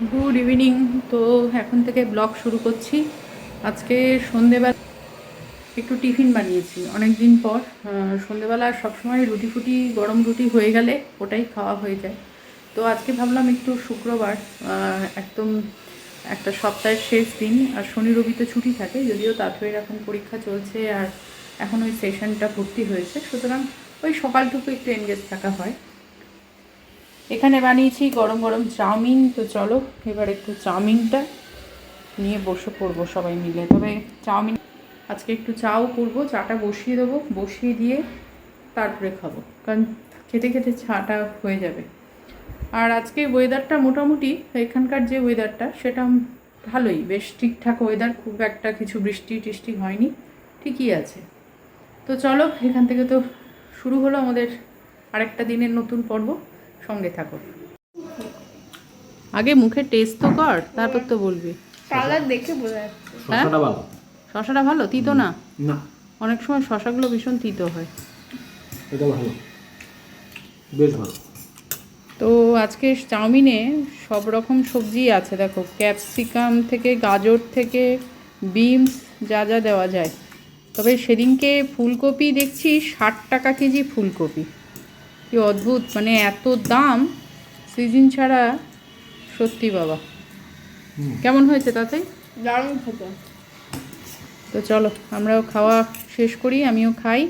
Good evening. তো এখন থেকে ব্লগ শুরু করছি। আজকে সন্ধেবেলা একটু টিফিন বানিয়েছি অনেক দিন পর। সন্ধেবেলা সবসময় রুটি ফুটি গরম রুটি হয়ে গেলে ওটাই খাওয়া হয়ে যায়। তো আজকে ভাবলাম একটু শুক্রবার, একদম একটা সপ্তাহের শেষ দিন, আর শনি রবি তো ছুটি থাকে, যদিও তাঁতওয়ের এখন পরীক্ষা চলছে আর এখন ওই সেশনটা ভর্তি হয়েছে, সুতরাং ওই সকালটুকু একটু এনগেজ থাকা হয়। এখানে বানিয়েছি গরম গরম চাউমিন। তো চলো এবার একটু চাউমিনটা নিয়ে বসে পড়বো সবাই মিলে। তবে চাউমিন আজকে একটু চাও করবো, চাটা বসিয়ে দেবো, বসিয়ে দিয়ে তারপরে খাবো, কারণ খেতে খেতে চাটা হয়ে যাবে। আর আজকে ওয়েদারটা মোটামুটি, এখানকার যে ওয়েদারটা সেটা ভালোই, বেশ ঠিকঠাক ওয়েদার, খুব একটা কিছু বৃষ্টি টিষ্টি হয়নি, ঠিকই আছে। তো চলো এখান থেকে তো শুরু হলো আমাদের আরেকটা দিনের নতুন পর্ব, সঙ্গে থাকো। আগে মুখে টেস্ট তো কর, তারপর তো বলবি। কালার দেখে বোঝা যাচ্ছে। হ্যাঁ শসাটা ভালো। শশাটা ভালো, তিতো না? না, অনেক সময় শশাগুলো ভীষণ তিতো হয়। এটা ভালো, বেশ ভালো। তো আজকে চাউমিনে সব রকম সবজি আছে, দেখো ক্যাপসিকাম থেকে গাজর থেকে বিনস, যা যা দেওয়া যায়। তবে সেদিনকে ফুলকপি দেখছি 60 টাকা কেজি ফুলকপি, কি অদ্ভুত, মানে এত দাম সিজন ছাড়া, সত্যি বাবা। কেমন হয়েছে তাতে? দারুণ খেতে। তো চলো আমরাও খাওয়া শেষ করি, আমিও খাই,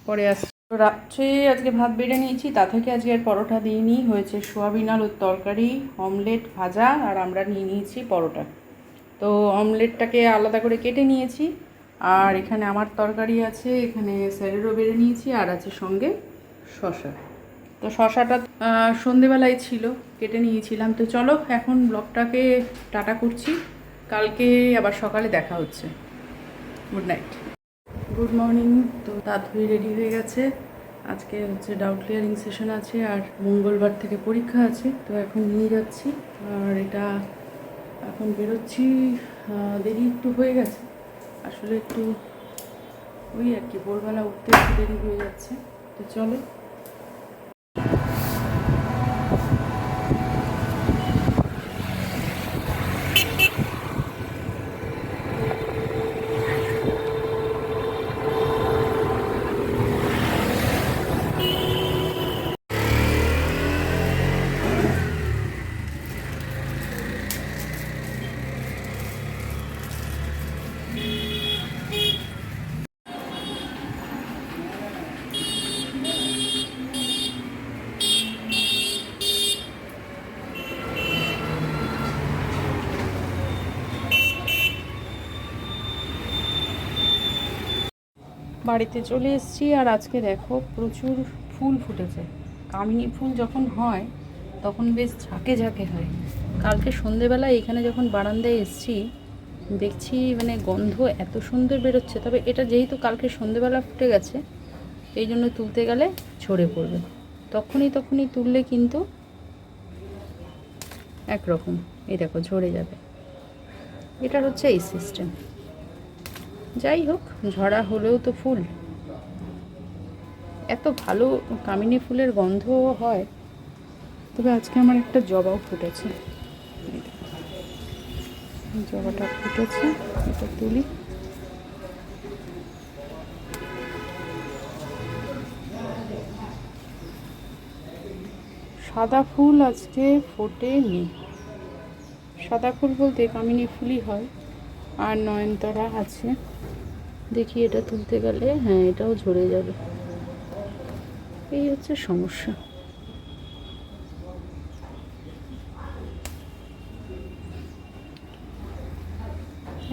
পরে আসছি। তো রাত্রে আজকে ভাত বেড়ে নিয়েছি, তা থেকে আজকে আর পরোটা দিইনি, হয়েছে সোয়াবিন আলুর তরকারি, অমলেট ভাজা, আর আমরা নিয়ে নিয়েছি পরোটা। তো অমলেটটাকে আলাদা করে কেটে নিয়েছি, আর এখানে আমার তরকারি আছে, এখানে স্যারেরও বেড়ে নিয়েছি, আর আছে সঙ্গে শশা। তো শশাটা সন্ধেবেলায় ছিল, কেটে নিয়েছিলাম। তো চলো এখন ব্লগটাকে টাটা করছি, কালকে আবার সকালে দেখা হচ্ছে। Good night, good morning. তো তাড়াতাড়ি রেডি হয়ে গেছে, আজকে হচ্ছে ডাউট ক্লিয়ারিং সেশন আছে, আর মঙ্গলবার থেকে পরীক্ষা আছে। তো এখন নিয়ে যাচ্ছি, আর এটা এখন বেরোচ্ছি। দেরি একটু হয়ে গেছে, আসলে একটু ওই আর কি, ভোরবেলা উঠতে একটু দেরি হয়ে যাচ্ছে। তো চলো। বাড়িতে চলে এসেছি, আর আজকে দেখো প্রচুর ফুল ফুটেছে। কামিনী ফুল যখন হয় তখন বেশ ঝাঁকে ঝাঁকে হয়। কালকে সন্ধেবেলায় এখানে যখন বারান্দায় এসেছি দেখছি মানে গন্ধ এত সুন্দর বেরোচ্ছে। তবে এটা যেহেতু কালকে সন্ধেবেলা ফুটে গেছে, এই জন্য তুলতে গেলে ঝরে পড়বে, তখনই তুললে কিন্তু একরকম, এই দেখো ঝরে যাবে। এটা হচ্ছে এই সিস্টেম। যাই হোক, ঝরা হলেও তো ফুল, এত ভালো কামিনী ফুলের গন্ধ হয়। তবে আজকে আমার একটা জবাও ফুটেছে, জবাটা ফুটেছে, এটা তুলি। সাদা ফুল আজকে ফোটেনি, সাদা ফুল বলতে কামিনী ফুলই হয়, আর নয়নতারা আছে। দেখি এটা তুলতে গেলে, হ্যাঁ এটাও ঝরে যাবে, এই হচ্ছে সমস্যা।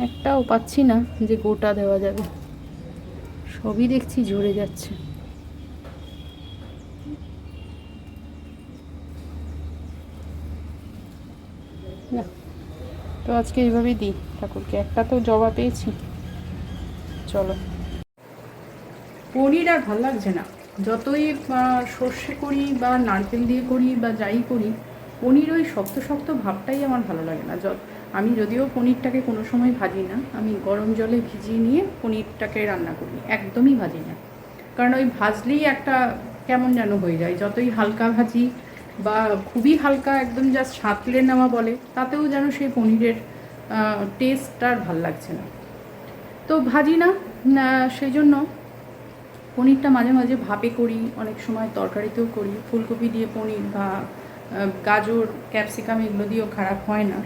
একটাও পাচ্ছি না যে গোটা দেওয়া যাবে, সবই দেখছি ঝরে যাচ্ছে। না, তো আজকে এইভাবেই দিই ঠাকুরকে। একটা তো জবা পেয়েছি, চলো। পনির আর ভালো লাগছে না, যতই সর্ষে করি বা নারকেল দিয়ে করি বা যাই করি, পনির ওই শক্ত শক্ত ভাবটাই আমার ভালো লাগে না। আমি যদিও পনিরটাকে কোনো সময় ভাজি না, আমি গরম জলে ভিজিয়ে নিয়ে পনিরটাকে রান্না করি, একদমই ভাজি না। কারণ ওই ভাজলেই একটা কেমন যেন হয়ে যায়, যতই হালকা ভাজি বা খুবই হালকা একদম জাস্ট সাঁতলে নেওয়া বলে, তাতেও যেন সেই পনিরের টেস্টটা আর ভাল লাগছে না। তো ভাজি না, সেই জন্য পনিরটা মাঝে মাঝে ভাপে করি, অনেক সময় তরকারিতেও করি। ফুলকপি দিয়ে পনির বা গাজর, ক্যাপসিকাম এগুলো দিয়েও খারাপ হয় না।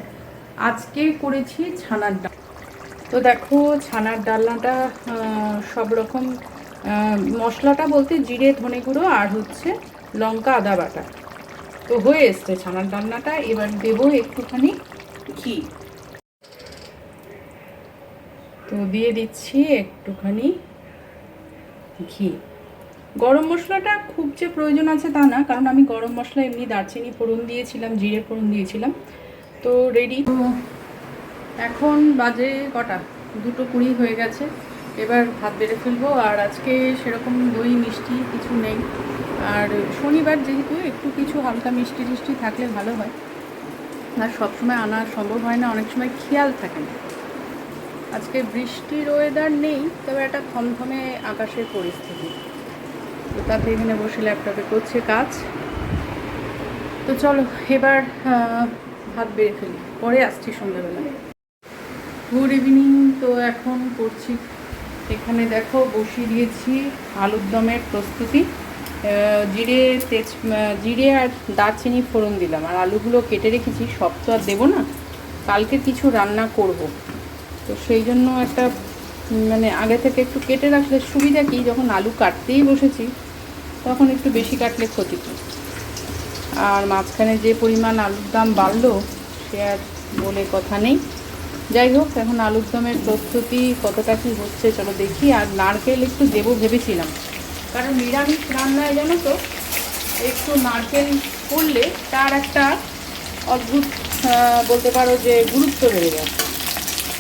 আজকে করেছি ছানার ডাল। তো দেখো ছানার ডালনাটা সব রকম মশলাটা বলতে জিরে, ধনে গুঁড়ো আর হচ্ছে লঙ্কা, আদা বাটা। তো হয়ে এসছে ছানার ডালনাটা। এবার দেবো একটুখানি ঘি। তো দিয়ে দিচ্ছি একটুখানি ঘি। গরম মশলাটা খুব যে প্রয়োজন আছে তা না, কারণ আমি গরম মশলা এমনি দারচিনি ফোড়ন দিয়েছিলাম, জিরে ফোড়ন দিয়েছিলাম। তো রেডি। তো এখন বাজে কটা, 2:20 হয়ে গেছে। এবার ভাত বেড়ে ফেলবো। আর আজকে সেরকম দই মিষ্টি কিছু নেই। আর শনিবার যেহেতু একটু কিছু হালকা মিষ্টি টিষ্টি থাকলে ভালো হয়। আর সবসময় আনা সম্ভব হয় না, অনেক সময় খেয়াল থাকে না। আজকে বৃষ্টির ওয়েদার নেই, তবে একটা থমথমে আকাশের পরিস্থিতি। তো তাতে এখানে বসে ল্যাপটপে করছে কাজ। তো চলো এবার ভাত বেড়ে ফেলি, পরে আসছি সন্ধ্যাবেলা। Good evening. তো এখন করছি, এখানে দেখো বসিয়ে দিয়েছি আলুর দমের প্রস্তুতি। জিরে আর দারচিনি ফোড়ন দিলাম, আর আলুগুলো কেটে রেখেছি। সব তো আর দেবো না, কালকে কিছু রান্না করব। তো সেই জন্য একটা মানে আগে থেকে একটু কেটে রাখলে সুবিধা কি, যখন আলু কাটতেই বসেছি তখন একটু বেশি কাটলে ক্ষতি কি। আর মাঝখানে যে পরিমাণ আলুর দাম বাড়লো সে আর বলে কথা নেই। যাই হোক, এখন আলুর দমের প্রস্তুতি কতটা কী হচ্ছে চলো দেখি। আর নারকেল একটু দেবো ভেবেছিলাম, কারণ নিরামিষ রান্নায় জানো তো একটু নারকেল করলে তার একটা অদ্ভুত বলতে পারো যে গুরুত্ব বেড়ে যায়।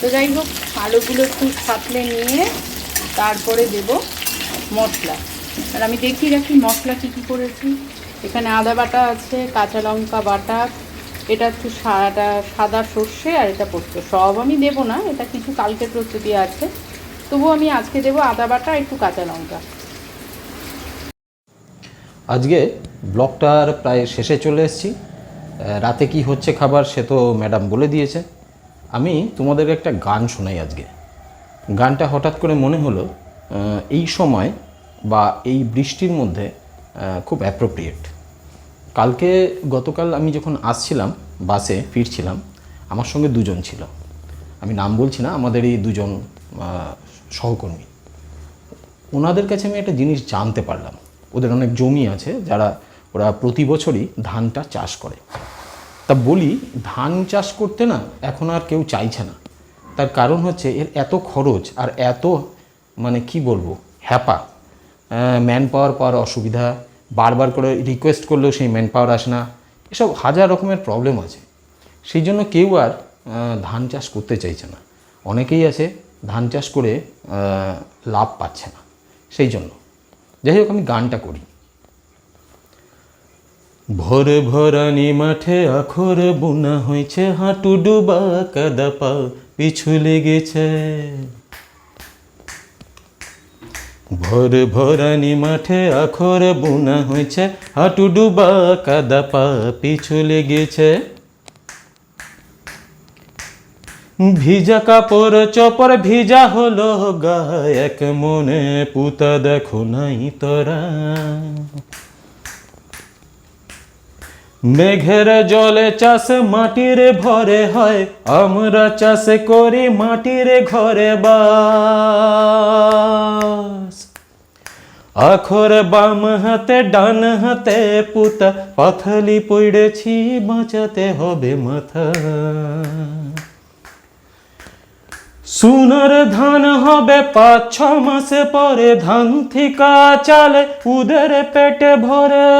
তো যাই হোক, আলুগুলো একটু সাঁতলে নিয়ে তারপরে দেব মশলা। আর আমি দেখিয়ে রাখি মশলা কী কী করেছি। এখানে আদা বাটা আছে, কাঁচা লঙ্কা বাটা, এটা একটু সাদা সর্ষে, আর এটা পোস্ত। সব আমি দেবো না, এটা কিছু কালকের প্রস্তুতি আছে, তবুও আমি আজকে দেবো আদা বাটা, একটু কাঁচা লঙ্কা। আজকে ব্লগটার প্রায় শেষে চলে এসেছি। রাতে কি হচ্ছে খাবার সে তো ম্যাডাম বলে দিয়েছে। আমি তোমাদেরকে একটা গান শোনাই আজকে। গানটা হঠাৎ করে মনে হলো এই সময় বা এই বৃষ্টির মধ্যে খুব অ্যাপ্রোপ্রিয়েট। গতকাল আমি যখন আসছিলাম বাসে ফিরছিলাম, আমার সঙ্গে দুজন ছিল, আমি নাম বলছি না, আমাদের এই দুজন সহকর্মী। ওনাদের কাছে আমি একটা জিনিস জানতে পারলাম। ওদের অনেক জমি আছে, ওরা প্রতি বছরই ধানটা চাষ করে। তা বলি, ধান চাষ করতে না এখন আর কেউ চাইছে না। তার কারণ হচ্ছে এর এত খরচ আর এত মানে কি বলবো হ্যাপা, ম্যান পাওয়ার পাওয়ার অসুবিধা, বারবার করে রিকোয়েস্ট করলেও সেই ম্যান পাওয়ার আসে না, এসব হাজার রকমের প্রবলেম আছে। সেই জন্য কেউ আর ধান চাষ করতে চাইছে না। অনেকেই আছে ধান চাষ করে লাভ পাচ্ছে না। সেই জন্য যাই হোক আমি গানটা করি। ভোর ভরানি মাঠে আখর বোনা হয়েছে, হাঁটু ডুবা কাদা পা পিছু লেগেছে। ভোর ভরানি মাঠে আখর বোনা হয়েছে, হাঁটু ডুবা কাদা পা পিছু লেগেছে। ভিজা কাপড় চপর ভিজা হলো গায়ে, এক মনে পুতা দেখো নাই তোরা। মেঘের জলে চাষ মাটির ভরে হয়, আমরা চাষ করি মাটির ঘরে বাস। আখর বাম হাতে ডান হাতে পুতা, পাথালি পড়েছি বাঁচাতে হবে মাথা। সোনার ধান হবে 5-6 মাস পরে, ধান থিকা চালে উদের পেটে ভরে।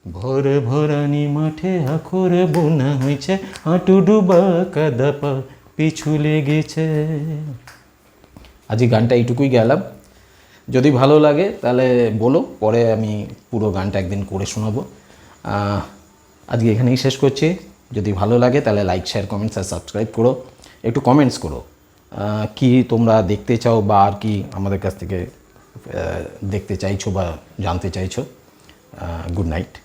ভোর ভরানি মাঠে আখর বোনা হয়েছে, হাঁটু ডুবা কাদা পা পিছু লেগেছে। আজ এই গানটা এইটুকুই গেলাম। যদি ভালো লাগে তাহলে বলো, পরে আমি পুরো গানটা একদিন করে শোনাবো। আজকে এখানেই শেষ করছি। যদি ভালো লাগে তাহলে লাইক, শেয়ার, কমেন্টস আর সাবস্ক্রাইব করো। একটু কমেন্টস করো কি তোমরা দেখতে চাও বা আর কি আমাদের কাছ থেকে দেখতে চাইছো বা জানতে চাইছো। Good night.